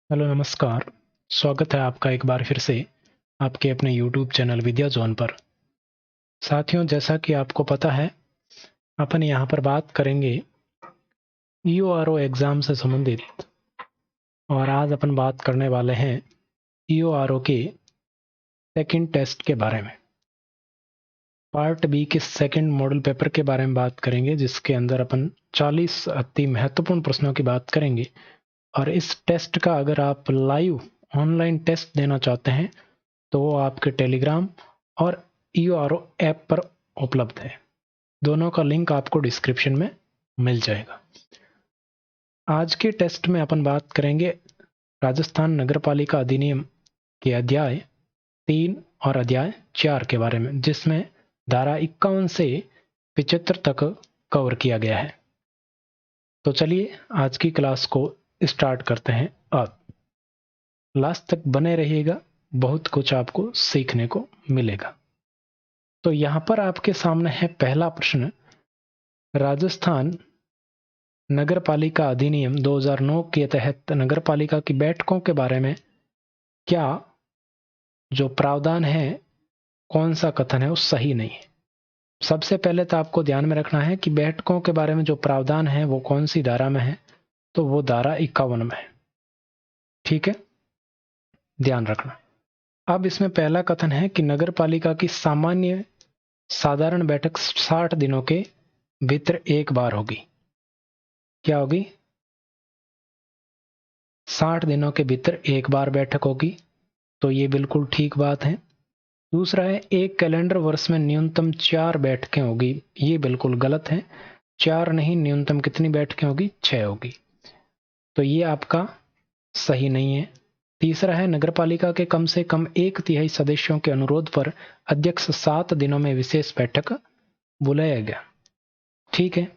Hello नमस्कार। स्वागत है आपका एक बार फिर से आपके अपने यूट्यूब चैनल विद्या जोन पर। साथियों, जैसा कि आपको पता है, अपन यहाँ पर बात करेंगे ईओआरओ एग्ज़ाम से संबंधित। और आज अपन बात करने वाले हैं ईओआरओ के सेकंड टेस्ट के बारे में। पार्ट बी के सेकंड मॉडल पेपर के बारे में बात करेंगे, जिसके अंदर अपन 40 अति महत्वपूर्ण प्रश्नों की बात करेंगे। और इस टेस्ट का अगर आप लाइव ऑनलाइन टेस्ट देना चाहते हैं तो वो आपके टेलीग्राम और ईओआरओ ऐप पर उपलब्ध है। दोनों का लिंक आपको डिस्क्रिप्शन में मिल जाएगा। आज के टेस्ट में अपन बात करेंगे राजस्थान नगरपालिका अधिनियम के अध्याय 3 और अध्याय 4 के बारे में, जिसमें धारा 51 से 75 तक कवर किया गया है। तो चलिए आज की क्लास को स्टार्ट करते हैं। अब लास्ट तक बने रहिएगा, बहुत कुछ आपको सीखने को मिलेगा। तो यहाँ पर आपके सामने है पहला प्रश्न। राजस्थान नगरपालिका अधिनियम 2009 के तहत नगरपालिका की बैठकों के बारे में क्या जो प्रावधान है, कौन सा कथन है वो सही नहीं है। सबसे पहले तो आपको ध्यान में रखना है कि बैठकों के बारे में जो प्रावधान है वो कौन सी धारा में है, तो वो धारा 51 में है। ठीक है, ध्यान रखना। अब इसमें पहला कथन है कि नगरपालिका की सामान्य साधारण बैठक 60 दिनों के भीतर एक बार होगी। क्या होगी? 60 दिनों के भीतर एक बार बैठक होगी। तो ये बिल्कुल ठीक बात है। दूसरा है, एक कैलेंडर वर्ष में न्यूनतम 4 बैठकें होगी। ये बिल्कुल गलत है। 4 नहीं, न्यूनतम कितनी बैठकें होगी? 6 होगी। तो ये आपका सही नहीं है। तीसरा है, नगरपालिका के कम से कम 1/3 सदस्यों के अनुरोध पर अध्यक्ष 7 दिनों में विशेष बैठक बुलाएगा। ठीक है।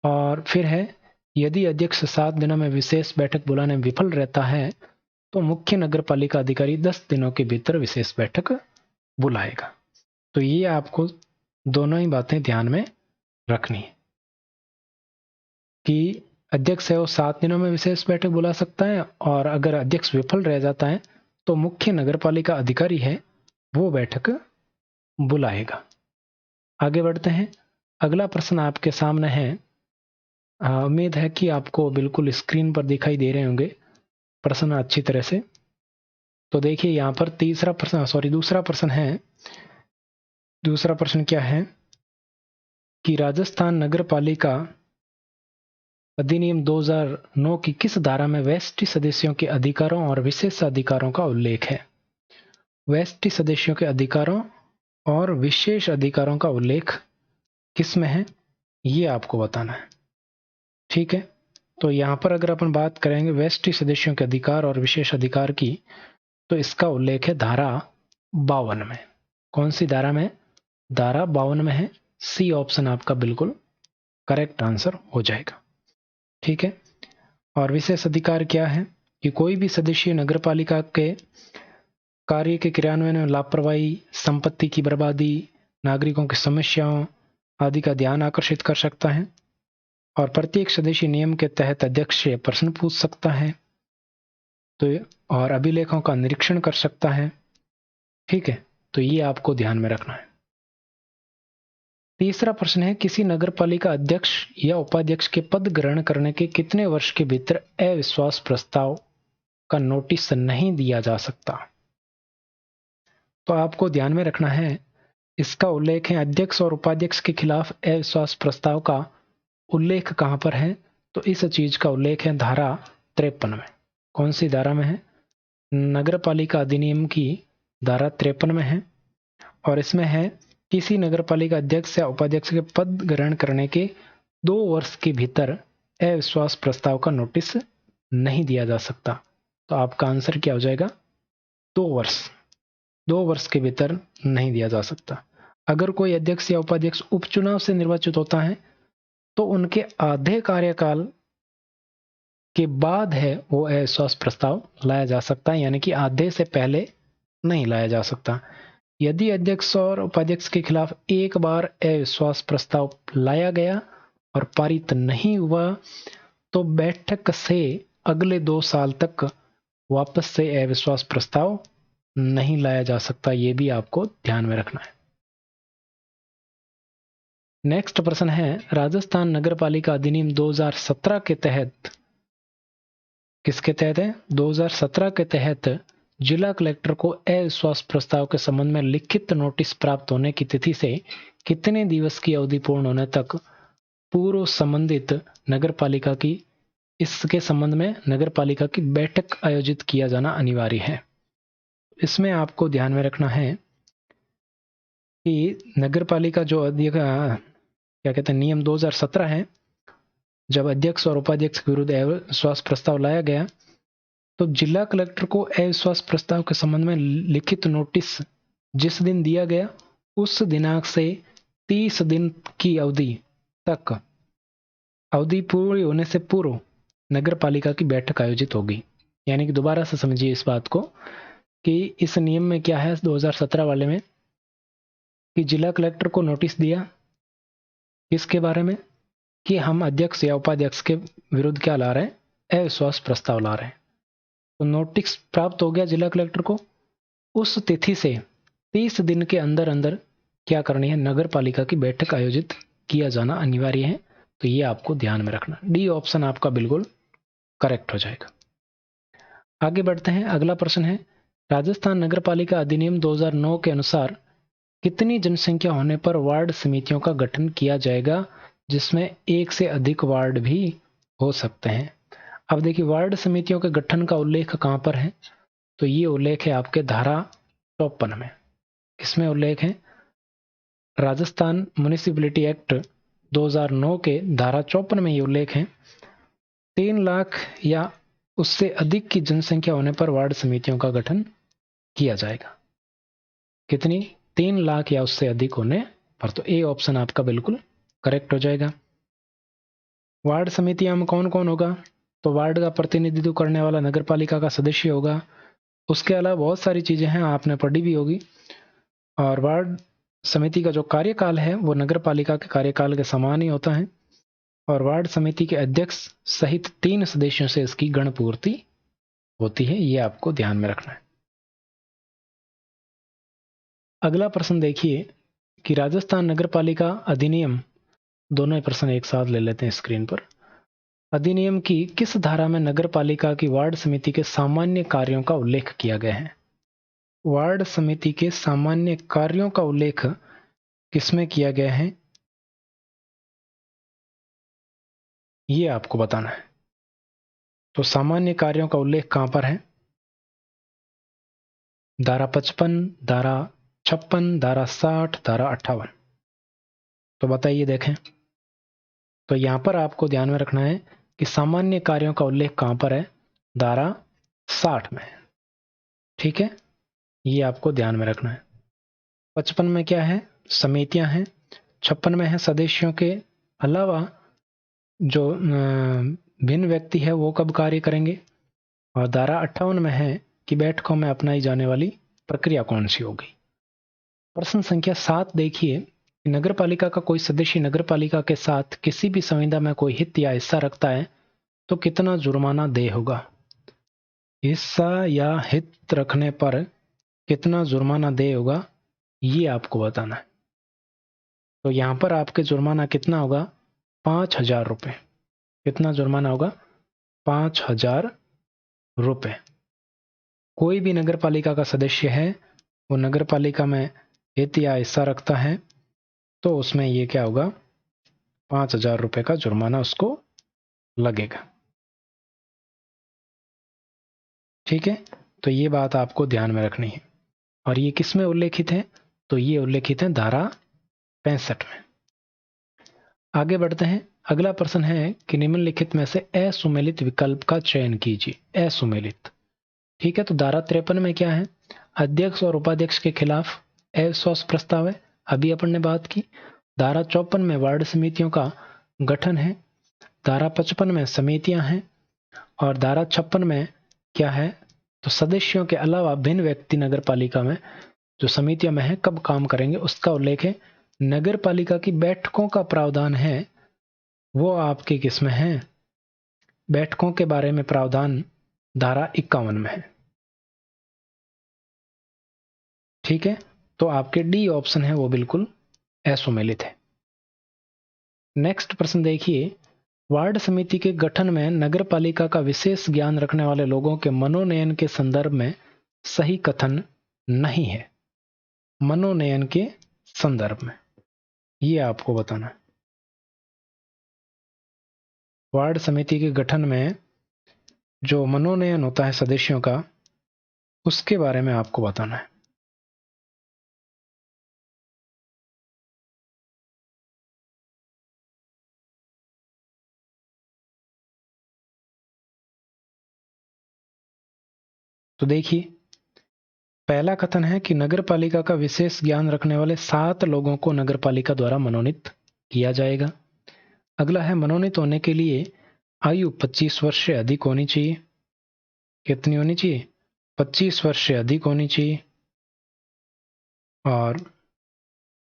और फिर है, यदि अध्यक्ष 7 दिनों में विशेष बैठक बुलाने में विफल रहता है तो मुख्य नगरपालिका अधिकारी 10 दिनों के भीतर विशेष बैठक बुलाएगा। तो ये आपको दोनों ही बातें ध्यान में रखनी है कि अध्यक्ष है वो 7 दिनों में विशेष बैठक बुला सकता है, और अगर अध्यक्ष विफल रह जाता है तो मुख्य नगरपालिका अधिकारी है वो बैठक बुलाएगा। आगे बढ़ते हैं। अगला प्रश्न आपके सामने है। उम्मीद है कि आपको बिल्कुल स्क्रीन पर दिखाई दे रहे होंगे प्रश्न अच्छी तरह से। तो देखिए यहाँ पर दूसरा प्रश्न है। दूसरा प्रश्न क्या है कि राजस्थान नगरपालिका अधिनियम 2009 की किस धारा में व्यष्टि सदस्यों के अधिकारों और विशेषाधिकारों का उल्लेख है? व्यष्टि सदस्यों के अधिकारों और विशेष अधिकारों का उल्लेख किस में है, ये आपको बताना है। ठीक है। तो यहाँ पर अगर अपन बात करेंगे व्यष्टि सदस्यों के अधिकार और विशेष अधिकार की, तो इसका उल्लेख है धारा 52 में। कौन सी धारा में? धारा 52 में है। सी ऑप्शन आपका बिल्कुल करेक्ट आंसर हो जाएगा। ठीक है। और विशेष अधिकार क्या है कि कोई भी सदस्य नगरपालिका के कार्य के क्रियान्वयन में लापरवाही, संपत्ति की बर्बादी, नागरिकों की समस्याओं आदि का ध्यान आकर्षित कर सकता है, और प्रत्येक सदस्य नियम के तहत अध्यक्ष से प्रश्न पूछ सकता है, तो और अभिलेखों का निरीक्षण कर सकता है। ठीक है, तो ये आपको ध्यान में रखना है। तीसरा प्रश्न है, किसी नगरपालिका अध्यक्ष या उपाध्यक्ष के पद ग्रहण करने के कितने वर्ष के भीतर अविश्वास प्रस्ताव का नोटिस नहीं दिया जा सकता? तो आपको ध्यान में रखना है, इसका उल्लेख है अध्यक्ष और उपाध्यक्ष के खिलाफ अविश्वास प्रस्ताव का उल्लेख कहां पर है, तो इस चीज का उल्लेख है धारा 53 में। कौन सी धारा में है? नगरपालिका अधिनियम की धारा 53 में है। और इसमें है, किसी नगरपालिका अध्यक्ष या उपाध्यक्ष के पद ग्रहण करने के 2 वर्ष के भीतर अविश्वास प्रस्ताव का नोटिस नहीं दिया जा सकता। तो आपका आंसर क्या हो जाएगा? 2 वर्ष। 2 वर्ष के भीतर नहीं दिया जा सकता। अगर कोई अध्यक्ष या उपाध्यक्ष उपचुनाव से निर्वाचित होता है तो उनके आधे कार्यकाल के बाद है वो अविश्वास प्रस्ताव लाया जा सकता है, यानी कि आधे से पहले नहीं लाया जा सकता। यदि अध्यक्ष और उपाध्यक्ष के खिलाफ एक बार अविश्वास प्रस्ताव लाया गया और पारित नहीं हुआ तो बैठक से अगले 2 साल तक वापस से अविश्वास प्रस्ताव नहीं लाया जा सकता, ये भी आपको ध्यान में रखना है। नेक्स्ट प्रश्न है, राजस्थान नगरपालिका अधिनियम 2017 के तहत, किसके तहत है? 2017 के तहत जिला कलेक्टर को अविश्वास प्रस्ताव के संबंध में लिखित नोटिस प्राप्त होने की तिथि से कितने दिवस की अवधि पूर्ण होने तक पूर्व संबंधित नगरपालिका की इसके संबंध में नगरपालिका की बैठक आयोजित किया जाना अनिवार्य है। इसमें आपको ध्यान में रखना है कि नगरपालिका जो क्या कहते हैं नियम 2017 है, जब अध्यक्ष और उपाध्यक्ष के विरुद्ध अविश्वास प्रस्ताव लाया गया तो जिला कलेक्टर को अविश्वास प्रस्ताव के संबंध में लिखित नोटिस जिस दिन दिया गया उस दिनांक से 30 दिन की अवधि तक, अवधि पूरी होने से पूर्व नगरपालिका की बैठक आयोजित होगी। यानी कि दोबारा से समझिए इस बात को कि इस नियम में क्या है 2017 वाले में, कि जिला कलेक्टर को नोटिस दिया किसके बारे में, कि हम अध्यक्ष या उपाध्यक्ष के विरुद्ध क्या ला रहे हैं, अविश्वास प्रस्ताव ला रहे हैं। तो नोटिस प्राप्त हो गया जिला कलेक्टर को, उस तिथि से 30 दिन के अंदर अंदर क्या करनी है, नगर पालिका की बैठक आयोजित किया जाना अनिवार्य है। तो ये आपको ध्यान में रखना, डी ऑप्शन आपका बिल्कुल करेक्ट हो जाएगा। आगे बढ़ते हैं, अगला प्रश्न है, राजस्थान नगर पालिका अधिनियम 2009 के अनुसार कितनी जनसंख्या होने पर वार्ड समितियों का गठन किया जाएगा, जिसमें एक से अधिक वार्ड भी हो सकते हैं। अब देखिए वार्ड समितियों के गठन का उल्लेख कहां पर है, तो ये उल्लेख है आपके धारा 54 में। किसमें उल्लेख है, राजस्थान म्युनिसिपैलिटी एक्ट 2009 के धारा 54 में ये उल्लेख है, 3 लाख या उससे अधिक की जनसंख्या होने पर वार्ड समितियों का गठन किया जाएगा। कितनी, 3 लाख या उससे अधिक होने पर। तो ए ऑप्शन आपका बिल्कुल करेक्ट हो जाएगा। वार्ड समितियां में कौन कौन होगा, तो वार्ड का प्रतिनिधित्व करने वाला नगरपालिका का सदस्य होगा। उसके अलावा बहुत सारी चीजें हैं, आपने पढ़ी भी होगी। और वार्ड समिति का जो कार्यकाल है वो नगरपालिका के कार्यकाल के समान ही होता है। और वार्ड समिति के अध्यक्ष सहित 3 सदस्यों से इसकी गणपूर्ति होती है, ये आपको ध्यान में रखना है। अगला प्रश्न देखिए कि राजस्थान नगरपालिका अधिनियम, दोनों ही प्रश्न एक साथ ले लेते हैं स्क्रीन पर। अधिनियम की किस धारा में नगरपालिका की वार्ड समिति के सामान्य कार्यों का उल्लेख किया गया है? वार्ड समिति के सामान्य कार्यों का उल्लेख किसमें किया गया है, ये आपको बताना है। तो सामान्य कार्यों का उल्लेख कहां पर है, धारा 55, धारा 56, धारा 60, धारा 58। तो बताइए देखें। तो यहां पर आपको ध्यान में रखना है कि सामान्य कार्यों का उल्लेख कहां पर है, धारा 60 में। ठीक है, ये आपको ध्यान में रखना है। 55 में क्या है, समितियां हैं। 56 में है सदस्यों के अलावा जो भिन्न व्यक्ति है वो कब कार्य करेंगे। और धारा 58 में है कि बैठकों में अपनाई जाने वाली प्रक्रिया कौन सी होगी। प्रश्न संख्या 7 देखिए, नगरपालिका का कोई सदस्य नगरपालिका के साथ किसी भी संविदा में कोई हित या हिस्सा रखता है तो कितना जुर्माना देय होगा। हिस्सा या हित रखने पर कितना जुर्माना देय होगा, ये आपको बताना है। तो यहां पर आपके जुर्माना कितना होगा, 5,000 रुपये। कितना जुर्माना होगा, 5,000 रुपये। कोई भी नगरपालिका का सदस्य है वो नगरपालिका में हित या हिस्सा रखता है तो उसमें ये क्या होगा, 5,000 रुपये का जुर्माना उसको लगेगा। ठीक है, तो ये बात आपको ध्यान में रखनी है। और ये किस में उल्लेखित है, तो ये उल्लेखित है धारा 65 में। आगे बढ़ते हैं, अगला प्रश्न है कि निम्नलिखित में से असुमेलित विकल्प का चयन कीजिए। असुमेलित, ठीक है। तो धारा 53 में क्या है, अध्यक्ष और उपाध्यक्ष के खिलाफ अविश्वास प्रस्ताव है, अभी अपन ने बात की। धारा 54 में वार्ड समितियों का गठन है। धारा 55 में समितियां हैं। और धारा 56 में क्या है, तो सदस्यों के अलावा भिन्न व्यक्ति नगर पालिका में जो समितियां में है कब काम करेंगे उसका उल्लेख है। नगर पालिका की बैठकों का प्रावधान है वो आपके किस में है, बैठकों के बारे में प्रावधान धारा 51 में है। ठीक है, तो आपके डी ऑप्शन है वो बिल्कुल असुमेलित है। नेक्स्ट प्रश्न देखिए, वार्ड समिति के गठन में नगर पालिका का विशेष ज्ञान रखने वाले लोगों के मनोनयन के संदर्भ में सही कथन नहीं है। मनोनयन के संदर्भ में ये आपको बताना है। वार्ड समिति के गठन में जो मनोनयन होता है सदस्यों का, उसके बारे में आपको बताना है। तो देखिए, पहला कथन है कि नगर पालिका का विशेष ज्ञान रखने वाले 7 लोगों को नगर पालिका द्वारा मनोनीत किया जाएगा। अगला है, मनोनीत होने के लिए आयु 25 वर्ष से अधिक होनी चाहिए। कितनी होनी चाहिए? 25 वर्ष से अधिक होनी चाहिए। और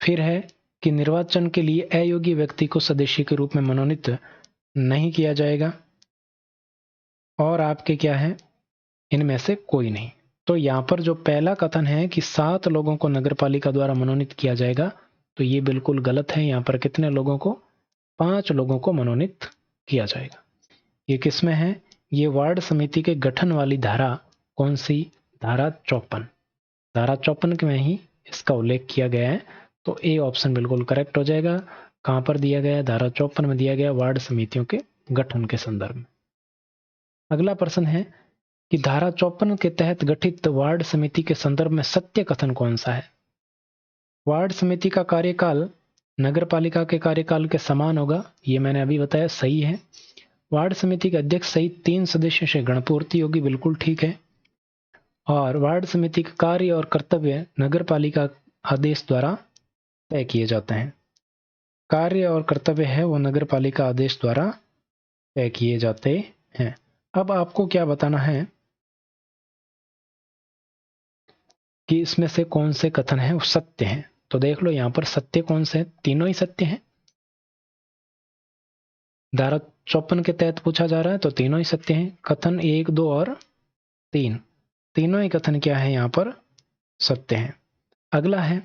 फिर है कि निर्वाचन के लिए अयोग्य व्यक्ति को सदस्य के रूप में मनोनीत नहीं किया जाएगा। और आपके क्या है, इनमें से कोई नहीं। तो यहां पर जो पहला कथन है कि 7 लोगों को नगरपालिका द्वारा मनोनीत किया जाएगा, तो ये बिल्कुल गलत है। यहां पर कितने लोगों को? 5 लोगों को मनोनीत किया जाएगा। ये किसमें है? ये वार्ड समिति के गठन वाली धारा कौन सी? धारा 54। धारा 54 में ही इसका उल्लेख किया गया है। तो ए ऑप्शन बिल्कुल करेक्ट हो जाएगा। कहां पर दिया गया है? धारा 54 में दिया गया, वार्ड समितियों के गठन के संदर्भ में। अगला प्रश्न है कि धारा 54 के तहत गठित वार्ड समिति के संदर्भ में सत्य कथन कौन सा है? वार्ड समिति का कार्यकाल नगर पालिका के कार्यकाल के समान होगा, ये मैंने अभी बताया, सही है। वार्ड समिति के अध्यक्ष सहित 3 सदस्यों से गणपूर्ति होगी, बिल्कुल ठीक है। और वार्ड समिति के कार्य और कर्तव्य नगर पालिका आदेश द्वारा तय किए जाते हैं। कार्य और कर्तव्य है वो नगर पालिका आदेश द्वारा तय किए जाते हैं। अब आपको क्या बताना है कि इसमें से कौन से कथन हैं वो सत्य हैं। तो देख लो यहां पर सत्य कौन से हैं? तीनों ही सत्य हैं। धारा 54 के तहत पूछा जा रहा है तो तीनों ही सत्य हैं। कथन 1, 2 और 3, तीनों ही कथन क्या है? यहां पर सत्य हैं। अगला है,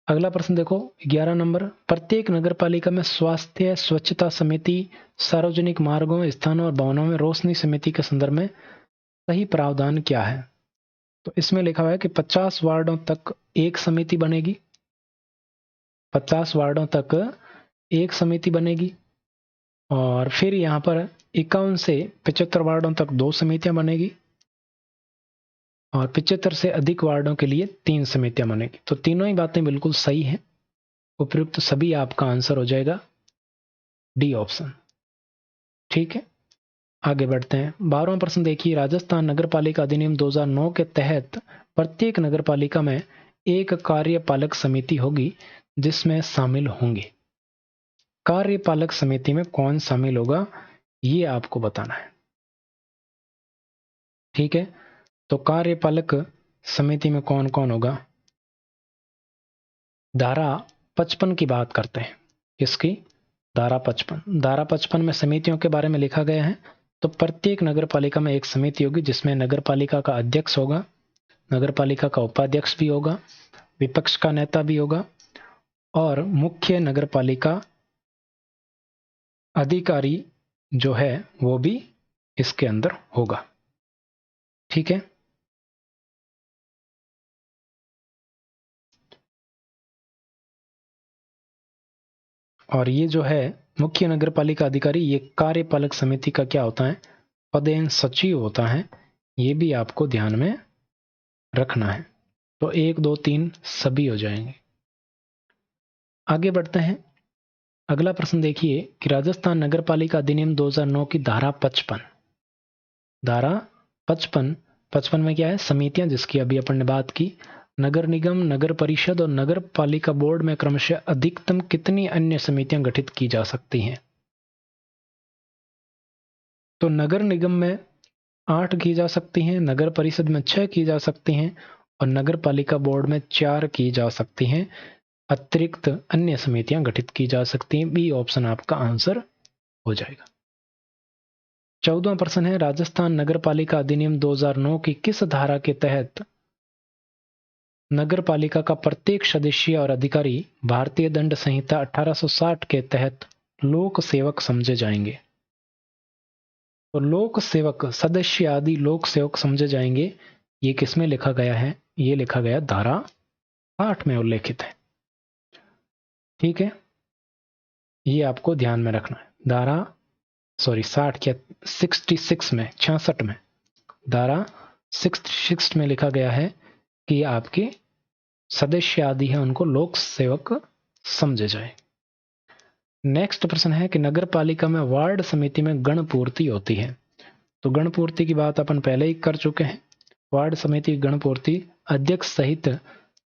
अगला प्रश्न देखो 11 नंबर, प्रत्येक नगर पालिका में स्वास्थ्य स्वच्छता समिति, सार्वजनिक मार्गों, स्थानों और भवनों में रोशनी समिति के संदर्भ में सही प्रावधान क्या है? तो इसमें लिखा हुआ है कि 50 वार्डों तक एक समिति बनेगी। 50 वार्डों तक एक समिति बनेगी। और फिर यहां पर 51 से 75 वार्डों तक 2 समितियां बनेगी। और 75 से अधिक वार्डों के लिए 3 समितियां बनेगी। तो तीनों ही बातें बिल्कुल सही हैं। उपयुक्त सभी आपका आंसर हो जाएगा डी ऑप्शन। ठीक है, आगे बढ़ते हैं। 12वां प्रश्न देखिए, राजस्थान नगर पालिका अधिनियम 2009 के तहत प्रत्येक नगर पालिका में एक कार्यपालक समिति होगी जिसमें शामिल होंगे। कार्यपालक समिति में कौन शामिल होगा ये आपको बताना है। ठीक है, तो कार्यपालक समिति में कौन कौन होगा? धारा 55 की बात करते हैं। किसकी? धारा 55। धारा 55 में समितियों के बारे में लिखा गया है। तो प्रत्येक नगर पालिका में एक समिति होगी जिसमें नगर पालिका का अध्यक्ष होगा, नगर पालिका का उपाध्यक्ष भी होगा, विपक्ष का नेता भी होगा और मुख्य नगर पालिका अधिकारी जो है वो भी इसके अंदर होगा। ठीक है, और ये जो है मुख्य नगर पालिका अधिकारी, ये कार्यपालक समिति का क्या होता है? पदेन सचिव होता है। ये भी आपको ध्यान में रखना है। तो 1, 2, 3 सभी हो जाएंगे। आगे बढ़ते हैं। अगला प्रश्न देखिए कि राजस्थान नगर पालिका अधिनियम 2009 की धारा 55। धारा 55 में क्या है? समितियां, जिसकी अभी अपन ने बात की। नगर निगम, नगर परिषद और नगर पालिका बोर्ड में क्रमशः अधिकतम कितनी अन्य समितियां गठित की जा सकती हैं? तो नगर निगम में 8 की जा सकती हैं, नगर परिषद में 6 की जा सकती हैं और नगर पालिका बोर्ड में 4 की जा सकती हैं। अतिरिक्त अन्य समितियां गठित की जा सकती हैं। बी ऑप्शन आपका आंसर हो जाएगा। 14वां प्रश्न है, राजस्थान नगर पालिका अधिनियम 2009 की किस धारा के तहत नगर पालिका का प्रत्येक सदस्य और अधिकारी भारतीय दंड संहिता 1860 के तहत लोक सेवक समझे जाएंगे। तो लोक सेवक, सदस्य आदि लोक सेवक समझे जाएंगे, ये किसमें लिखा गया है? ये लिखा गया धारा 8 में उल्लेखित है। ठीक है, ये आपको ध्यान में रखना है। धारा 66 में, 66 में, धारा 66 में लिखा गया है कि आपके सदस्य आदि है उनको लोक सेवक समझे जाए। नेक्स्ट प्रश्न है कि नगर पालिका में वार्ड समिति में गण पूर्ति होती है। तो गण पूर्ति की बात अपन पहले ही कर चुके हैं। वार्ड समिति गण पूर्ति अध्यक्ष सहित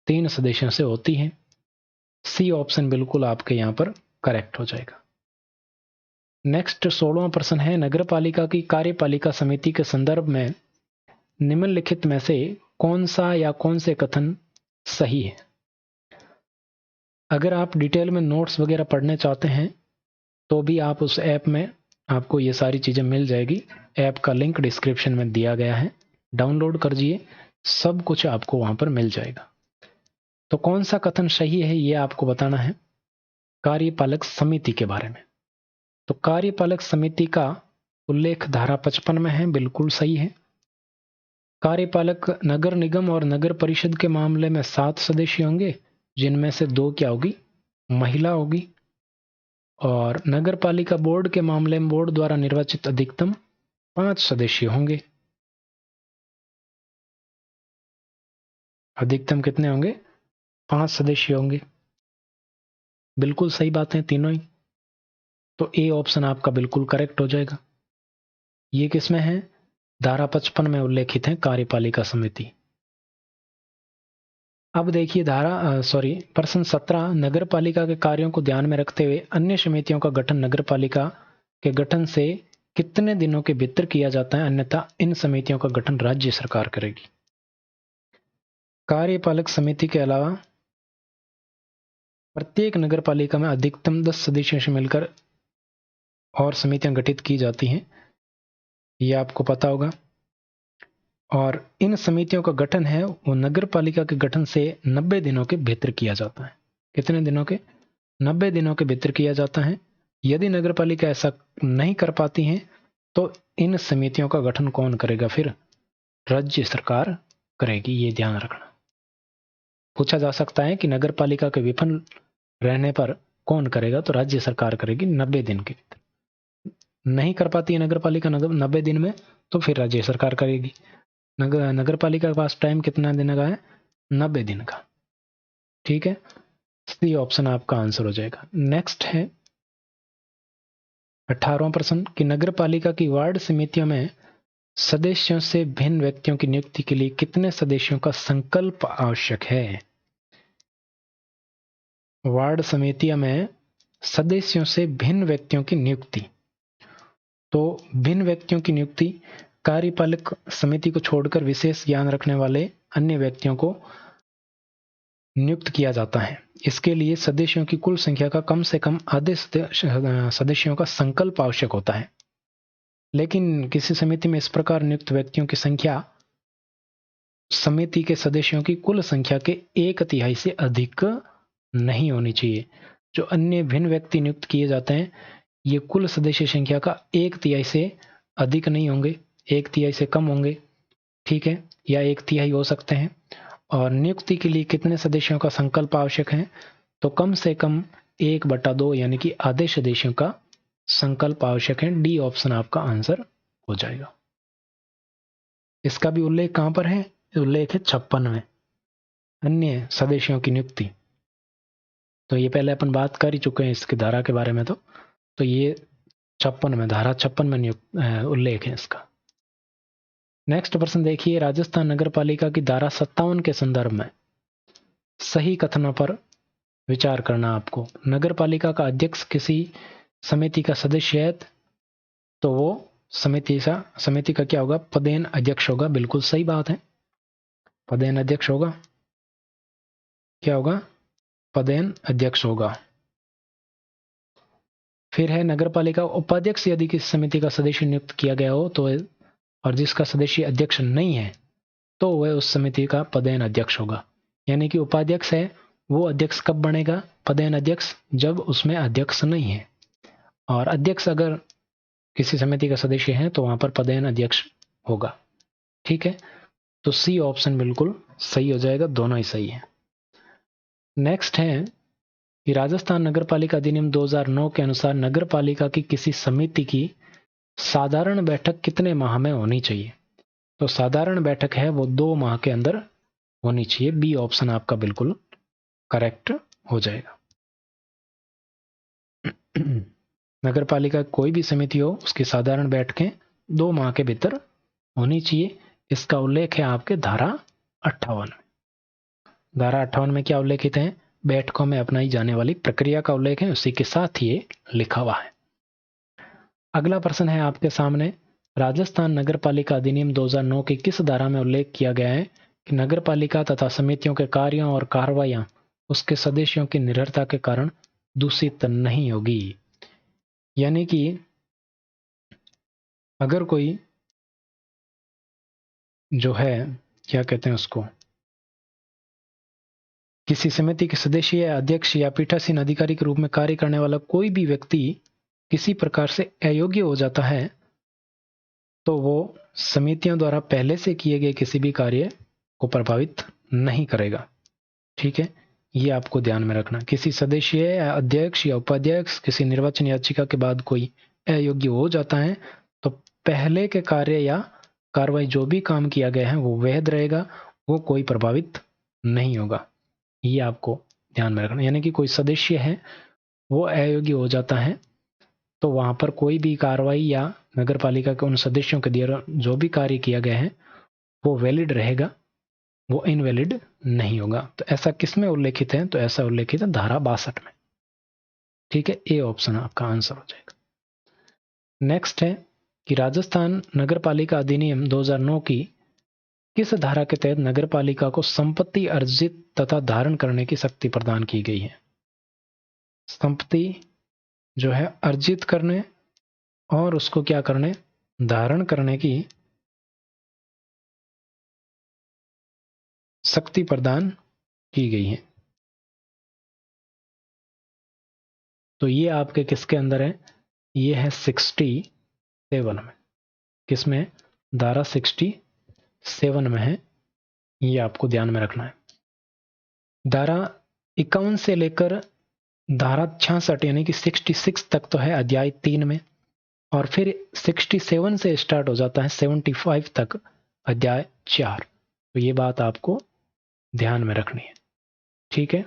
3 सदस्यों से होती है। सी ऑप्शन बिल्कुल आपके यहां पर करेक्ट हो जाएगा। नेक्स्ट 16वां प्रश्न है, नगर पालिका की कार्यपालिका समिति के संदर्भ में निम्नलिखित में से कौन सा या कौन से कथन सही है? अगर आप डिटेल में नोट्स वगैरह पढ़ने चाहते हैं तो भी आप उस ऐप में, आपको ये सारी चीज़ें मिल जाएगी। ऐप का लिंक डिस्क्रिप्शन में दिया गया है, डाउनलोड कर लीजिए, सब कुछ आपको वहां पर मिल जाएगा। तो कौन सा कथन सही है ये आपको बताना है कार्यपालक समिति के बारे में। तो कार्यपालक समिति का उल्लेख धारा 55 में है, बिल्कुल सही है। कार्यपालक नगर निगम और नगर परिषद के मामले में 7 सदस्य होंगे, जिनमें से 2 क्या होगी? महिला होगी। और नगर पालिका बोर्ड के मामले में बोर्ड द्वारा निर्वाचित अधिकतम 5 सदस्य होंगे। अधिकतम कितने होंगे? 5 सदस्य होंगे। बिल्कुल सही बात है तीनों ही। तो ए ऑप्शन आपका बिल्कुल करेक्ट हो जाएगा। ये किसमें है? धारा 55 में उल्लेखित है कार्यपालिका समिति। अब देखिए प्रश्न 17, नगर पालिका के कार्यों को ध्यान में रखते हुए अन्य समितियों का गठन नगर पालिका के गठन से कितने दिनों के भीतर किया जाता है, अन्यथा इन समितियों का गठन राज्य सरकार करेगी। कार्यपालक समिति के अलावा प्रत्येक नगर पालिका में अधिकतम 10 सदस्यों से मिलकर और समितियां गठित की जाती हैं, यह आपको पता होगा। और इन समितियों का गठन है वो नगर पालिका के गठन से 90 दिनों के भीतर किया जाता है। कितने दिनों के? 90 दिनों के भीतर किया जाता है। यदि नगर पालिका ऐसा नहीं कर पाती है तो इन समितियों का गठन कौन करेगा? फिर राज्य सरकार करेगी, ये ध्यान रखना। पूछा जा सकता है कि नगर पालिका के विफल रहने पर कौन करेगा? तो राज्य सरकार करेगी 90 दिन के भीतर। नहीं कर पाती है नगर पालिका 90 दिन में तो फिर राज्य सरकार करेगी। नगर पालिका के पास टाइम कितना दिन का है? 90 दिन का। ठीक है, सी ऑप्शन आपका आंसर हो जाएगा। नेक्स्ट है 18वां प्रश्न कि नगर पालिका की वार्ड समितियों में सदस्यों से भिन्न व्यक्तियों की नियुक्ति के लिए कितने सदस्यों का संकल्प आवश्यक है? वार्ड समितियों में सदस्यों से भिन्न व्यक्तियों की नियुक्ति, तो भिन्न व्यक्तियों की नियुक्ति कार्यपालक समिति को छोड़कर विशेष ज्ञान रखने वाले अन्य व्यक्तियों को नियुक्त किया जाता है। इसके लिए सदस्यों की कुल संख्या का कम से कम आधे सदस्यों का संकल्प आवश्यक होता है। लेकिन किसी समिति में इस प्रकार नियुक्त व्यक्तियों की संख्या समिति के सदस्यों की कुल संख्या के 1/3 से अधिक नहीं होनी चाहिए। जो अन्य भिन्न व्यक्ति नियुक्त किए जाते हैं ये कुल सदस्य संख्या का 1/3 से अधिक नहीं होंगे, 1/3 से कम होंगे। ठीक है, या 1/3 हो सकते हैं। और नियुक्ति के लिए कितने सदस्यों का संकल्प आवश्यक है? तो कम से कम 1/2 यानी कि आधे सदस्यों का संकल्प आवश्यक है। डी ऑप्शन आपका आंसर हो जाएगा। इसका भी उल्लेख कहां पर है? उल्लेख है 56 में, अन्य सदस्यों की नियुक्ति। तो ये पहले अपन बात कर ही चुके हैं इसकी धारा के बारे में। तो ये 56 में, धारा 56 में उल्लेख है इसका। नेक्स्ट प्रश्न देखिए, राजस्थान नगर पालिका की धारा 57 के संदर्भ में सही कथनों पर विचार करना आपको। नगर पालिका का अध्यक्ष किसी समिति का सदस्य है तो वो समिति का क्या होगा? पदेन अध्यक्ष होगा। बिल्कुल सही बात है, पदेन अध्यक्ष होगा। क्या होगा? पदेन अध्यक्ष होगा। फिर है नगर पालिका उपाध्यक्ष यदि किसी समिति का सदस्य नियुक्त किया गया हो तो, और जिसका सदस्य अध्यक्ष नहीं है तो वह उस समिति का पदेन अध्यक्ष होगा। यानी कि उपाध्यक्ष है वो अध्यक्ष कब बनेगा, पदेन अध्यक्ष, जब उसमें अध्यक्ष नहीं है। और अध्यक्ष अगर किसी समिति का सदस्य है तो वहां पर पदेन अध्यक्ष होगा। ठीक है, तो सी ऑप्शन बिल्कुल सही हो जाएगा, दोनों ही सही है। नेक्स्ट है कि राजस्थान नगरपालिका अधिनियम 2009 के अनुसार नगरपालिका की किसी समिति की साधारण बैठक कितने माह में होनी चाहिए। तो साधारण बैठक है वो 2 माह के अंदर होनी चाहिए। बी ऑप्शन आपका बिल्कुल करेक्ट हो जाएगा। नगरपालिका कोई भी समिति हो उसकी साधारण बैठकें 2 माह के भीतर होनी चाहिए। इसका उल्लेख है आपके धारा 58 में। धारा 58 में क्या उल्लेखित है, बैठकों में अपनाई जाने वाली प्रक्रिया का उल्लेख है, उसी के साथ ये लिखा हुआ है। अगला प्रश्न है आपके सामने, राजस्थान नगरपालिका अधिनियम 2009 की किस धारा में उल्लेख किया गया है कि नगरपालिका तथा समितियों के कार्यों और कार्रवाइयां उसके सदस्यों की निर्भरता के कारण दूषित नहीं होगी। यानी कि अगर कोई जो है क्या कहते हैं उसको, किसी समिति के सदस्य या अध्यक्ष या पीठासीन अधिकारी के रूप में कार्य करने वाला कोई भी व्यक्ति किसी प्रकार से अयोग्य हो जाता है तो वो समितियों द्वारा पहले से किए गए किसी भी कार्य को प्रभावित नहीं करेगा। ठीक है, ये आपको ध्यान में रखना। किसी सदस्य या अध्यक्ष या उपाध्यक्ष किसी निर्वाचन याचिका के बाद कोई अयोग्य हो जाता है तो पहले के कार्य या कार्रवाई जो भी काम किया गया है वो वैध रहेगा, वो कोई प्रभावित नहीं होगा। ये आपको ध्यान में रखना। यानी कि कोई सदस्य है वो अयोग्य हो जाता है तो वहां पर कोई भी कार्रवाई या नगरपालिका के उन सदस्यों के द्वारा जो भी कार्य किया गया है वो वैलिड रहेगा, वो इनवैलिड नहीं होगा। तो ऐसा किसमें उल्लेखित है, तो ऐसा उल्लेखित है धारा 62 में। ठीक है, ए ऑप्शन आपका आंसर हो जाएगा। नेक्स्ट है कि राजस्थान नगरपालिका अधिनियम 2009 की किस धारा के तहत नगरपालिका को संपत्ति अर्जित तथा धारण करने की शक्ति प्रदान की गई है। संपत्ति जो है अर्जित करने और उसको क्या करने, धारण करने की शक्ति प्रदान की गई है। तो ये आपके किसके अंदर है, ये है 67 में। किसमें, धारा 67 में है, ये आपको ध्यान में रखना है। धारा 51 से लेकर धारा 66 यानी कि 66 तक तो है अध्याय 3 में, और फिर 67 से स्टार्ट हो जाता है 75 तक अध्याय 4। तो ये बात आपको ध्यान में रखनी है। ठीक है,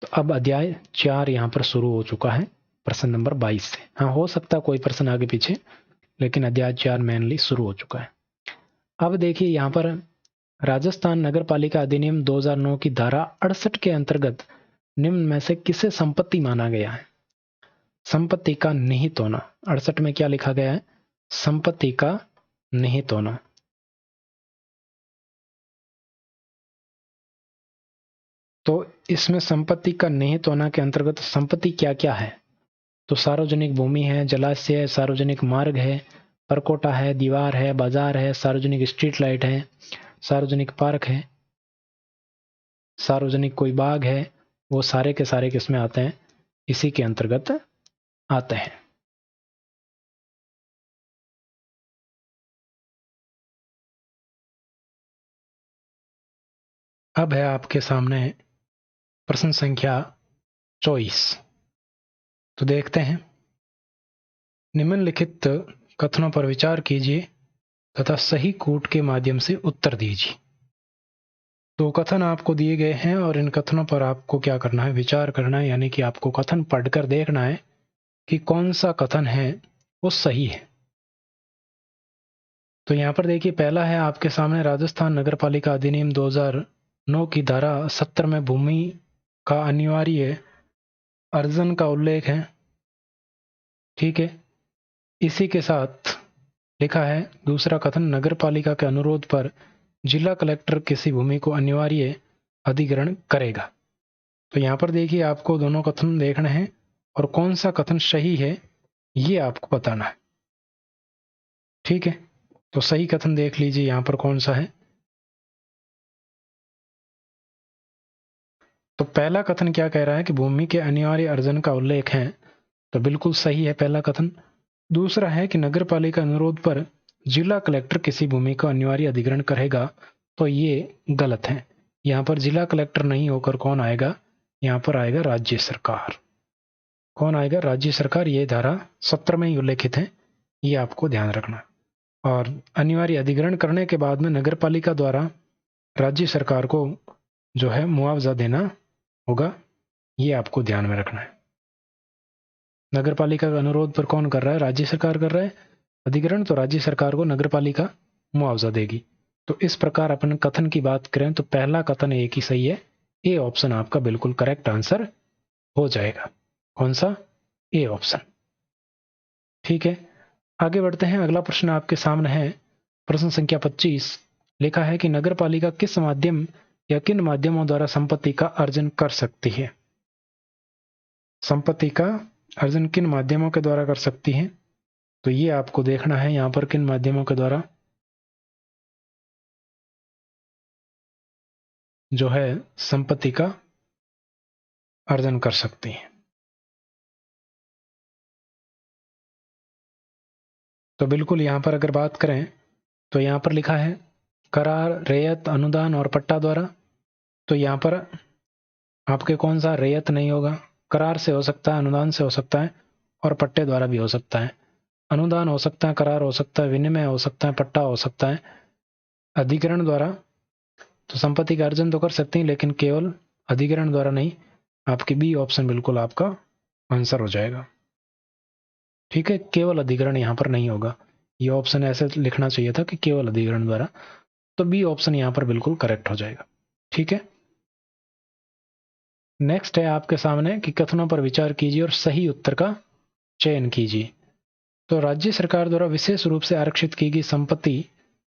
तो अब अध्याय 4 यहां पर शुरू हो चुका है प्रश्न नंबर 22 से। हाँ, हो सकता है कोई प्रश्न आगे पीछे, लेकिन अध्याय 4 मेनली शुरू हो चुका है। अब देखिए यहां पर राजस्थान नगरपालिका अधिनियम 2009 की धारा 68 के अंतर्गत निम्न में से किसे संपत्ति माना गया है। संपत्ति का निहित होना, 68 में क्या लिखा गया है, संपत्ति का निहित होना। तो इसमें संपत्ति का निहित होना के अंतर्गत संपत्ति क्या क्या है, तो सार्वजनिक भूमि है, जलाशय है, सार्वजनिक मार्ग है, परकोटा है, दीवार है, बाजार है, सार्वजनिक स्ट्रीट लाइट है, सार्वजनिक पार्क है, सार्वजनिक कोई बाग है, वो सारे के सारे किसमें आते हैं, इसी के अंतर्गत आते हैं। अब है आपके सामने प्रश्न संख्या 24। तो देखते हैं, निम्नलिखित कथनों पर विचार कीजिए तथा सही कूट के माध्यम से उत्तर दीजिए। तो कथन आपको दिए गए हैं और इन कथनों पर आपको क्या करना है, विचार करना है। यानी कि आपको कथन पढ़कर देखना है कि कौन सा कथन है वो सही है। तो यहां पर देखिए, पहला है आपके सामने, राजस्थान नगरपालिका अधिनियम 2009 की धारा 70 में भूमि का अनिवार्य अर्जन का उल्लेख है। ठीक है, इसी के साथ लिखा है दूसरा कथन, नगरपालिका के अनुरोध पर जिला कलेक्टर किसी भूमि को अनिवार्य अधिग्रहण करेगा। तो यहां पर देखिए आपको दोनों कथन देखने हैं और कौन सा कथन सही है ये आपको बताना है। ठीक है, तो सही कथन देख लीजिए यहां पर कौन सा है। तो पहला कथन क्या कह रहा है कि भूमि के अनिवार्य अर्जन का उल्लेख है, तो बिल्कुल सही है पहला कथन। दूसरा है कि नगर पालिका अनुरोध पर जिला कलेक्टर किसी भूमि का अनिवार्य अधिग्रहण करेगा, तो ये गलत है। यहाँ पर जिला कलेक्टर नहीं होकर कौन आएगा, यहाँ पर आएगा राज्य सरकार। कौन आएगा, राज्य सरकार। ये धारा 17 में ही उल्लेखित है, ये आपको ध्यान रखना। और अनिवार्य अधिग्रहण करने के बाद में नगर पालिका द्वारा राज्य सरकार को जो है मुआवजा देना होगा, ये आपको ध्यान में रखना है। नगर पालिका का अनुरोध पर कौन कर रहा है, राज्य सरकार कर रहा है अधिग्रहण, तो राज्य सरकार को नगर पालिका मुआवजा देगी। तो इस प्रकार अपन कथन की बात करें तो पहला कथन एक ही सही है, ए ऑप्शन आपका बिल्कुल करेक्ट आंसर हो जाएगा। कौन सा, ए ऑप्शन। ठीक है, आगे बढ़ते हैं। अगला प्रश्न आपके सामने है, प्रश्न संख्या 25। लिखा है कि नगर पालिका किस माध्यम या किन माध्यमों द्वारा संपत्ति का अर्जन कर सकती है। संपत्ति का अर्जन किन माध्यमों के द्वारा कर सकती है, तो ये आपको देखना है यहां पर किन माध्यमों के द्वारा जो है संपत्ति का अर्जन कर सकती है। तो बिल्कुल यहां पर अगर बात करें तो यहां पर लिखा है करार, रेयत, अनुदान और पट्टा द्वारा। तो यहां पर आपके कौन सा, रेयत नहीं होगा, करार से हो सकता है, अनुदान से हो सकता है और पट्टे द्वारा भी हो सकता है। अनुदान हो सकता है, करार हो सकता है, विनिमय हो सकता है, पट्टा हो सकता है। अधिग्रहण द्वारा तो संपत्ति का अर्जन तो कर सकते हैं, लेकिन केवल अधिग्रहण द्वारा नहीं। आपकी बी ऑप्शन बिल्कुल आपका आंसर हो जाएगा। ठीक है, केवल अधिग्रहण यहां पर नहीं होगा, ये ऑप्शन ऐसे लिखना चाहिए था कि केवल अधिग्रहण द्वारा, तो बी ऑप्शन यहां पर बिल्कुल करेक्ट हो जाएगा। ठीक है, नेक्स्ट है आपके सामने कि कथनों पर विचार कीजिए और सही उत्तर का चयन कीजिए। तो राज्य सरकार द्वारा विशेष रूप से आरक्षित की गई संपत्ति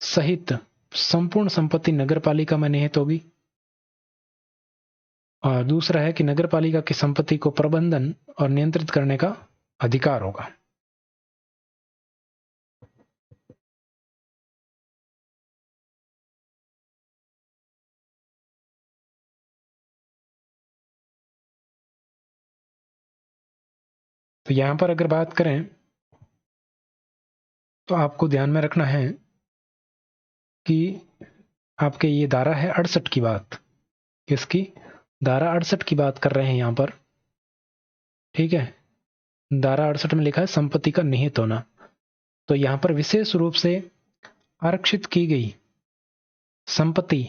सहित संपूर्ण संपत्ति नगर पालिका में निहित होगी। और दूसरा है कि नगर पालिका की संपत्ति को प्रबंधन और नियंत्रित करने का अधिकार होगा। तो यहां पर अगर बात करें तो आपको ध्यान में रखना है कि आपके ये धारा है 68 की बात, किसकी, धारा 68 की बात कर रहे हैं यहां पर। ठीक है, धारा 68 में लिखा है संपत्ति का निहित होना। तो यहां पर विशेष रूप से आरक्षित की गई संपत्ति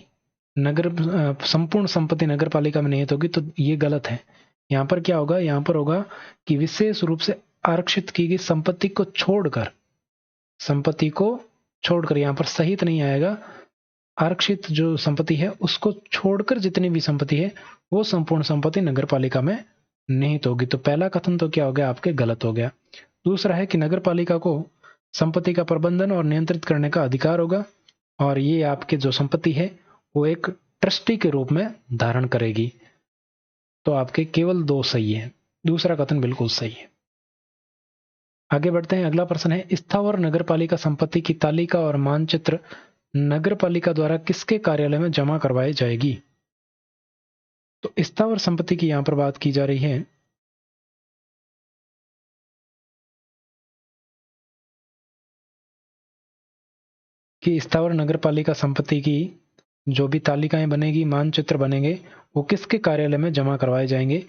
नगर संपूर्ण संपत्ति नगर पालिका में निहित होगी, तो ये गलत है। यहां पर क्या होगा, यहां पर होगा कि विशेष रूप से आरक्षित की गई संपत्ति को छोड़कर, संपत्ति को छोड़कर, यहां पर सहित नहीं आएगा। आरक्षित जो संपत्ति है उसको छोड़कर जितनी भी संपत्ति है वो संपूर्ण संपत्ति नगर पालिका में निहित होगी। तो पहला कथन तो क्या हो गया आपके, गलत हो गया। दूसरा है कि नगर पालिका को संपत्ति का प्रबंधन और नियंत्रित करने का अधिकार होगा, और ये आपके जो संपत्ति है वो एक ट्रस्टी के रूप में धारण करेगी। तो आपके केवल 2 सही है, दूसरा कथन बिल्कुल सही है। आगे बढ़ते हैं, अगला प्रश्न है, स्थावर नगर पालिका संपत्ति की तालिका और मानचित्र नगर पालिका द्वारा किसके कार्यालय में जमा करवाई जाएगी। तो स्थावर संपत्ति की यहां पर बात की जा रही है। कि स्थावर नगर पालिका संपत्ति की जो भी तालिकाएं बनेगी, मानचित्र बनेंगे, वो किसके कार्यालय में जमा करवाए जाएंगे।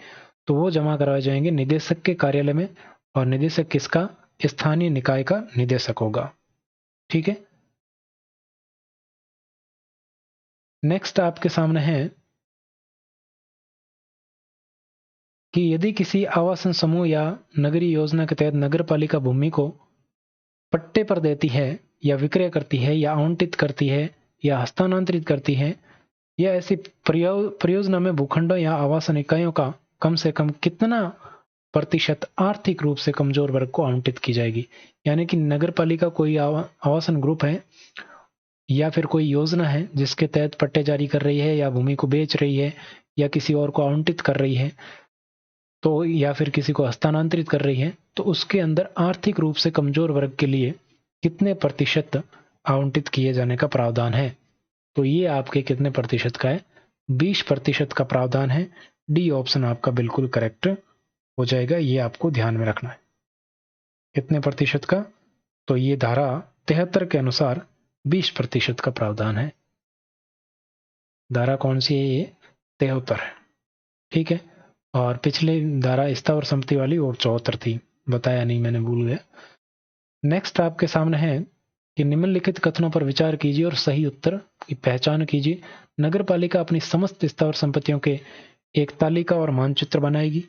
तो वो जमा करवाए जाएंगे निदेशक के कार्यालय में, और निदेशक किसका, स्थानीय निकाय का निदेशक होगा। ठीक है, नेक्स्ट आपके सामने है कि यदि किसी आवासन समूह या नगरीय योजना के तहत नगर पालिका भूमि को पट्टे पर देती है या विक्रय करती है या आवंटित करती है या हस्तांतरित करती है, या ऐसी परियोजना में भूखंडों या आवासन इकाइयों का कम से कम कितना प्रतिशत आर्थिक रूप से कमजोर वर्ग को आवंटित की जाएगी। यानी कि नगर पालिका कोई आवासन ग्रुप है या फिर कोई योजना है जिसके तहत पट्टे जारी कर रही है या भूमि को बेच रही है या किसी और को आवंटित कर रही है, तो या फिर किसी को हस्तांतरित कर रही है, तो उसके अंदर आर्थिक रूप से कमजोर वर्ग के लिए कितने प्रतिशत आवंटित किए जाने का प्रावधान है। तो ये आपके कितने प्रतिशत का है, 20% का प्रावधान है। डी ऑप्शन आपका बिल्कुल करेक्ट हो जाएगा, ये आपको ध्यान में रखना है। कितने प्रतिशत का, तो ये धारा 73 के अनुसार 20% का प्रावधान है। धारा कौन सी है, ये 73 है, ठीक है। और पिछले धारा स्थावर संपत्ति वाली और 74 थी, बताया नहीं मैंने, भूल गया। नेक्स्ट आपके सामने है कि निम्नलिखित कथनों पर विचार कीजिए और सही उत्तर की पहचान कीजिए। नगरपालिका अपनी समस्त स्थावर संपत्तियों के एक तालिका और मानचित्र बनाएगी।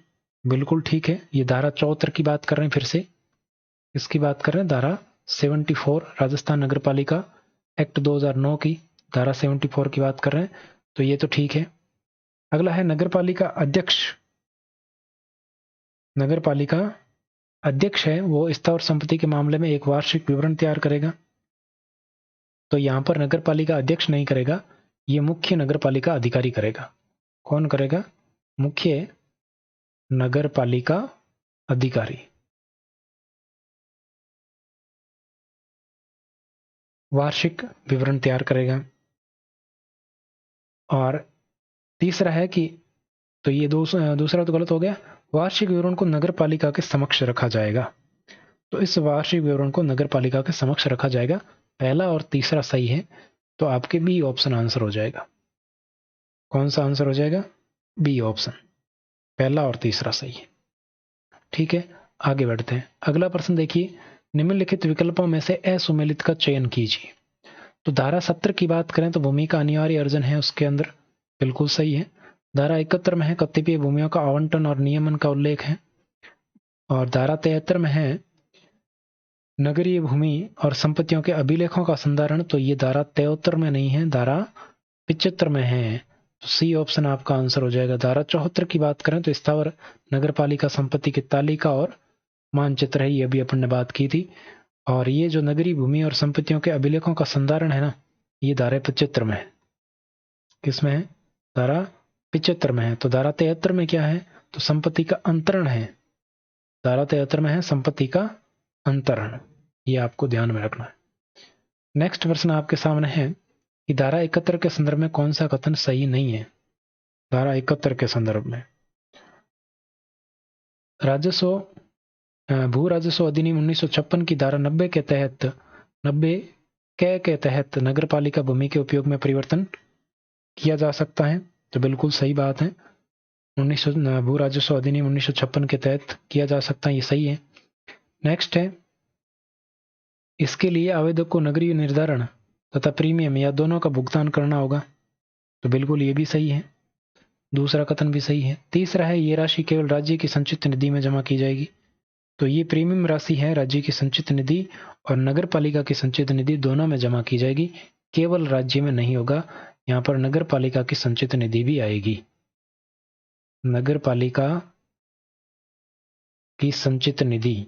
बिल्कुल ठीक है, ये धारा 74 की बात कर रहे हैं। फिर से इसकी बात कर रहे हैं, धारा 74 राजस्थान नगरपालिका एक्ट 2009 की धारा 74 की बात कर रहे हैं, तो ये तो ठीक है। अगला है नगरपालिका अध्यक्ष। नगरपालिका अध्यक्ष है वो स्थावर संपत्ति के मामले में एक वार्षिक विवरण तैयार करेगा। तो यहां पर नगरपालिका अध्यक्ष नहीं करेगा, ये मुख्य नगरपालिका अधिकारी करेगा। कौन करेगा, मुख्य नगरपालिका अधिकारी। वार्षिक विवरण तैयार करेगा। और तीसरा है कि, तो ये दूसरा तो गलत हो गया, वार्षिक विवरण को नगरपालिका के समक्ष रखा जाएगा। तो इस वार्षिक विवरण को नगरपालिका के समक्ष रखा जाएगा। पहला और तीसरा सही है, तो आपके बी ऑप्शन आंसर हो जाएगा। कौन सा आंसर हो जाएगा, बी ऑप्शन, पहला और तीसरा सही है, ठीक है। आगे बढ़ते हैं। अगला प्रश्न देखिए, निम्नलिखित विकल्पों में से असुमेलित का चयन कीजिए। तो धारा 70 की बात करें तो भूमि का अनिवार्य अर्जन है उसके अंदर, बिल्कुल सही है। धारा 71 में है कतिपय भूमियों का आवंटन और नियमन का उल्लेख है। और धारा 73 में है नगरीय भूमि और संपत्तियों के अभिलेखों का संधारण, तो ये धारा 73 में नहीं है, धारा 75 में है। तो सी ऑप्शन आपका आंसर हो जाएगा। धारा 74 की बात करें तो स्थावर नगरपालिका संपत्ति की तालिका और मानचित्र है, ये भी अपन ने बात की थी। और ये जो नगरीय भूमि और संपत्तियों के अभिलेखों का संधारण है ना, ये धारा 75 में है। किसमें है, धारा 75 में है। तो धारा 73 में क्या है, तो संपत्ति का अंतरण है। धारा 73 में है संपत्ति का अंतरण, ये आपको ध्यान में रखना है। नेक्स्ट प्रश्न आपके सामने है कि धारा 71 के संदर्भ में कौन सा कथन सही नहीं है। धारा 71 के संदर्भ में राजस्व भू राजस्व अधिनियम 1956 की धारा 90 के तहत 90 के तहत नगरपालिका भूमि के उपयोग में परिवर्तन किया जा सकता है। तो बिल्कुल सही बात है, भू राजस्व अधिनियम 1956 के तहत किया जा सकता है, ये सही है। नेक्स्ट है, इसके लिए आवेदक को नगरीय निर्धारण तथा प्रीमियम या दोनों का भुगतान करना होगा। तो बिल्कुल ये भी सही है, दूसरा कथन भी सही है। तीसरा है, ये राशि केवल राज्य की संचित निधि में जमा की जाएगी। तो ये प्रीमियम राशि है राज्य की संचित निधि और नगरपालिका की संचित निधि दोनों में जमा की जाएगी, केवल राज्य में नहीं होगा। यहाँ पर नगरपालिका की संचित निधि भी आएगी, नगरपालिका की संचित निधि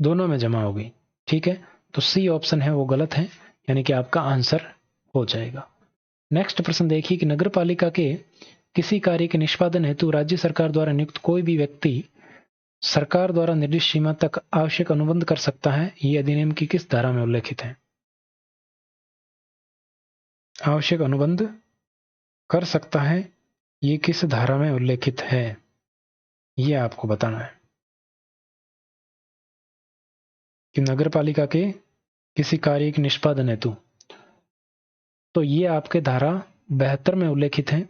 दोनों में जमा होगी, ठीक है। तो सी ऑप्शन है वो गलत है, यानी कि आपका आंसर हो जाएगा। नेक्स्ट प्रश्न देखिए कि नगरपालिका के किसी कार्य के निष्पादन हेतु राज्य सरकार द्वारा नियुक्त कोई भी व्यक्ति सरकार द्वारा निर्दिष्ट सीमा तक आवश्यक अनुबंध कर सकता है, ये अधिनियम की किस धारा में उल्लेखित है। आवश्यक अनुबंध कर सकता है, ये किस धारा में उल्लेखित है, ये आपको बताना है कि नगरपालिका के किसी कार्य के निष्पादन हेतु। तो ये आपके धारा 72 में उल्लेखित है,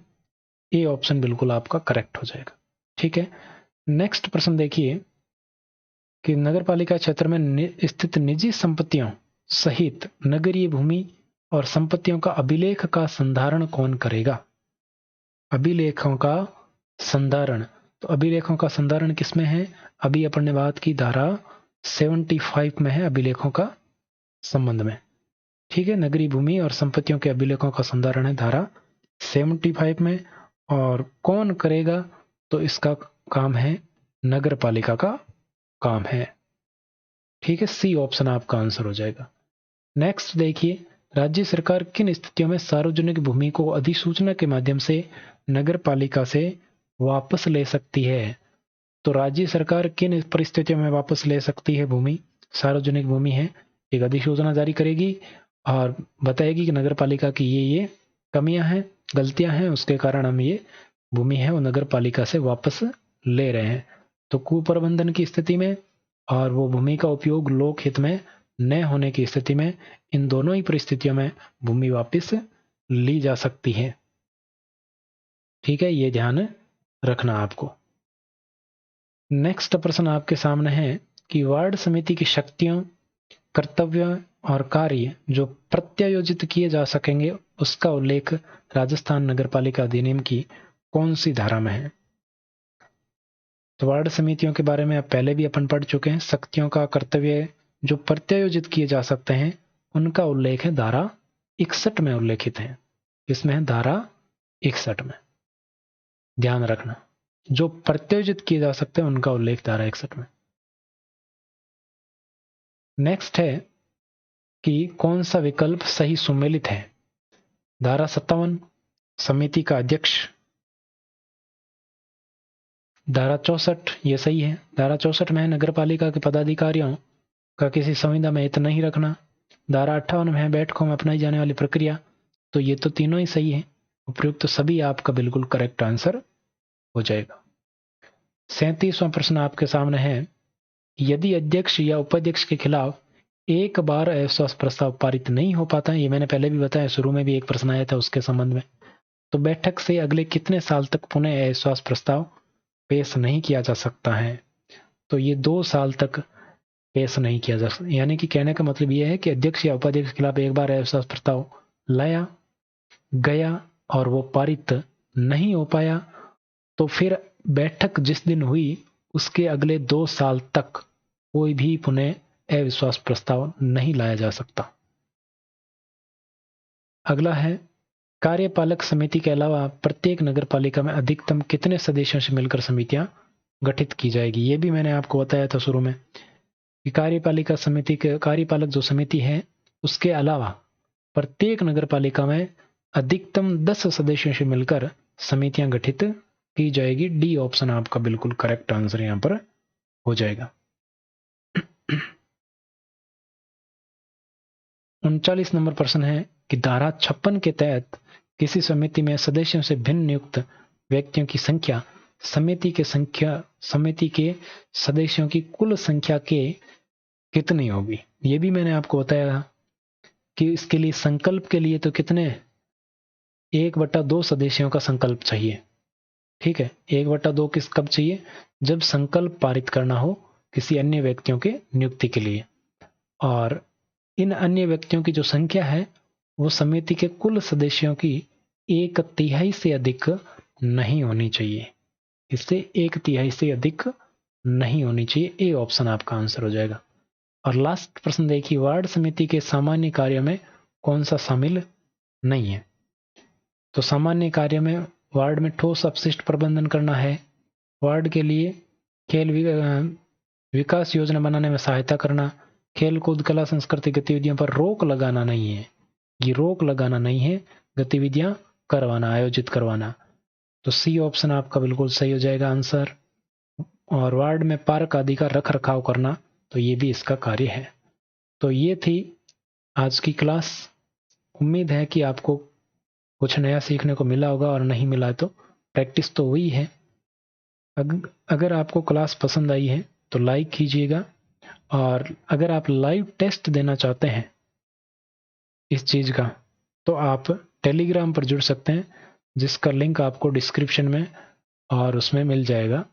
ए ऑप्शन बिल्कुल आपका करेक्ट हो जाएगा, ठीक है। नेक्स्ट प्रश्न देखिए कि नगरपालिका क्षेत्र में स्थित निजी संपत्तियों सहित नगरीय भूमि और संपत्तियों का अभिलेख का संधारण कौन करेगा। अभिलेखों का संधारण, तो अभिलेखों का संधारण किसमें है, अभी अपन ने बात की धारा 75 में है अभिलेखों का संबंध में, ठीक है। नगरीय भूमि और संपत्तियों के अभिलेखों का संधारण है धारा 75 में। और कौन करेगा, तो इसका काम है नगरपालिका का काम है, ठीक है। सी ऑप्शन आपका आंसर हो जाएगा। नेक्स्ट देखिए, राज्य सरकार किन स्थितियों में सार्वजनिक भूमि को अधिसूचना के माध्यम से नगर पालिका से वापस ले सकती है। तो राज्य सरकार किन परिस्थितियों में वापस ले सकती है भूमि? सार्वजनिक भूमि है, एक अधिसूचना जारी करेगी और बताएगी कि नगर पालिका की ये कमियां हैं, गलतियां हैं, उसके कारण हम ये भूमि है वो नगर पालिका से वापस ले रहे हैं। तो कुप्रबंधन की स्थिति में और वो भूमि का उपयोग लोक हित में न होने की स्थिति में, इन दोनों ही परिस्थितियों में भूमि वापस ली जा सकती है। ठीक है, ये ध्यान रखना आपको। नेक्स्ट प्रश्न आपके सामने है कि वार्ड समिति की शक्तियों, कर्तव्य और कार्य जो प्रत्यायोजित किए जा सकेंगे उसका उल्लेख राजस्थान नगरपालिका अधिनियम की कौन सी धारा में है? तो वार्ड समितियों के बारे में अब पहले भी अपन पढ़ चुके हैं। शक्तियों का, कर्तव्य जो प्रत्यायोजित किए जा सकते हैं उनका उल्लेख है धारा 61 में उल्लेखित है। इसमें है धारा 61 में, ध्यान रखना। जो प्रत्यायोजित किए जा सकते हैं उनका उल्लेख धारा 61 में। नेक्स्ट है कि कौन सा विकल्प सही सुमेलित है? धारा 57 समिति का अध्यक्ष, धारा 64 ये सही है। धारा 64 में नगरपालिका के पदाधिकारियों का किसी संविदा में हित नहीं रखना। धारा 58 में है बैठकों में अपनाई जाने वाली प्रक्रिया। तो ये तो तीनों ही सही है, उपयुक्त तो सभी आपका बिल्कुल करेक्ट आंसर हो जाएगा। 37वां प्रश्न आपके सामने है, यदि अध्यक्ष या उपाध्यक्ष के खिलाफ एक बार अविश्वास प्रस्ताव पारित नहीं हो पाता, ये मैंने पहले भी बताया, शुरू में भी एक प्रश्न आया था उसके संबंध में, तो बैठक से अगले कितने साल तक पुनः अविश्वास प्रस्ताव पेश नहीं किया जा सकता है? तो ये 2 साल तक पेश नहीं किया जा सकता। यानी कि कहने का मतलब ये है कि अध्यक्ष या उपाध्यक्ष के खिलाफ एक बार अविश्वास प्रस्ताव लाया गया और वो पारित नहीं हो पाया, तो फिर बैठक जिस दिन हुई उसके अगले 2 साल तक कोई भी पुनः अविश्वास प्रस्ताव नहीं लाया जा सकता। अगला है, कार्यपालक समिति के अलावा प्रत्येक नगरपालिका में अधिकतम कितने सदस्यों से मिलकर समितियां गठित की जाएगी? ये भी मैंने आपको बताया था शुरू में कि कार्यपालिका समिति के कार्यपालक जो समिति है उसके अलावा प्रत्येक नगरपालिका में अधिकतम 10 सदस्यों से मिलकर समितियां गठित की जाएगी। डी ऑप्शन आपका बिल्कुल करेक्ट आंसर यहां पर हो जाएगा। 39 नंबर प्रश्न है कि धारा 56 के तहत किसी समिति में सदस्यों से भिन्न नियुक्त व्यक्तियों की संख्या समिति के सदस्यों की कुल संख्या के कितनी होगी? ये भी मैंने आपको बताया कि इसके लिए संकल्प के लिए तो कितने 1/2 सदस्यों का संकल्प चाहिए। ठीक है, 1/2 किस कब चाहिए? जब संकल्प पारित करना हो किसी अन्य व्यक्तियों के नियुक्ति के लिए, और इन अन्य व्यक्तियों की जो संख्या है वो समिति के कुल सदस्यों की 1/3 से अधिक नहीं होनी चाहिए। इससे 1/3 से अधिक नहीं होनी चाहिए। ए ऑप्शन आपका आंसर हो जाएगा। और लास्ट प्रश्न देखिए, वार्ड समिति के सामान्य कार्यों में कौन सा शामिल नहीं है? तो सामान्य कार्य में वार्ड में ठोस अपशिष्ट प्रबंधन करना है, वार्ड के लिए खेल विकास योजना बनाने में सहायता करना, खेल कूद कला संस्कृति गतिविधियों पर रोक लगाना नहीं है। ये रोक लगाना नहीं है, गतिविधियां करवाना, आयोजित करवाना। तो सी ऑप्शन आपका बिल्कुल सही हो जाएगा आंसर। और वार्ड में पार्क आदि का रख रखाव करना, तो ये भी इसका कार्य है। तो ये थी आज की क्लास। उम्मीद है कि आपको कुछ नया सीखने को मिला होगा, और नहीं मिला तो प्रैक्टिस तो हुई है। अगर आपको क्लास पसंद आई है तो लाइक कीजिएगा, और अगर आप लाइव टेस्ट देना चाहते हैं इस चीज का तो आप टेलीग्राम पर जुड़ सकते हैं, जिसका लिंक आपको डिस्क्रिप्शन में और उसमें मिल जाएगा।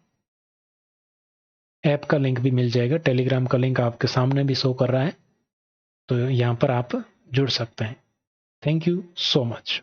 ऐप का लिंक भी मिल जाएगा, टेलीग्राम का लिंक आपके सामने भी शो कर रहा है, तो यहाँ पर आप जुड़ सकते हैं। Thank you so much.